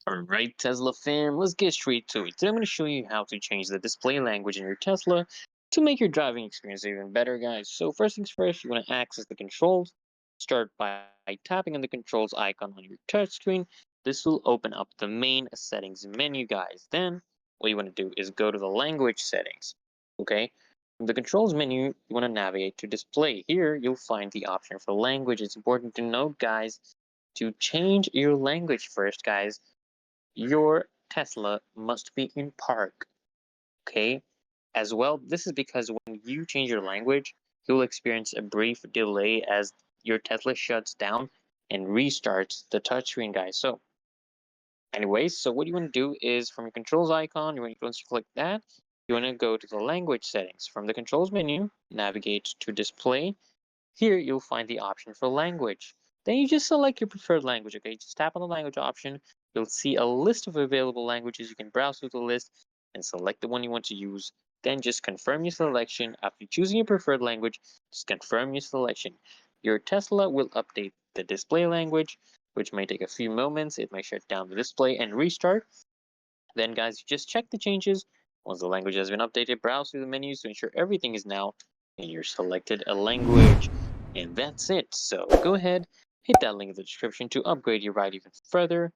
Alright, Tesla fam, let's get straight to it. Today I'm going to show you how to change the display language in your Tesla to make your driving experience even better, guys. So first things first, you want to access the controls. Start by tapping on the controls icon on your touchscreen. This will open up the main settings menu, guys. Then what you want to do is go to the language settings. Okay, from the controls menu, you want to navigate to display. Here you'll find the option for language. It's important to note, guys, to change your language first, guys. Your Tesla must be in park, okay? As well, this is because when you change your language, you'll experience a brief delay as your Tesla shuts down and restarts the touchscreen, guys. So, anyways, so what you want to do is from your controls icon, once you click that, you want to go to the language settings. From the controls menu, navigate to display. Here, you'll find the option for language. Then you just select your preferred language, okay? Just tap on the language option. You'll see a list of available languages. You can browse through the list and select the one you want to use. Then just confirm your selection. After choosing your preferred language, just confirm your selection. Your Tesla will update the display language, which may take a few moments. It may shut down the display and restart. Then, guys, you just check the changes. Once the language has been updated, browse through the menus to ensure everything is now in your selected language. And that's it. So go ahead, hit that link in the description to upgrade your ride even further.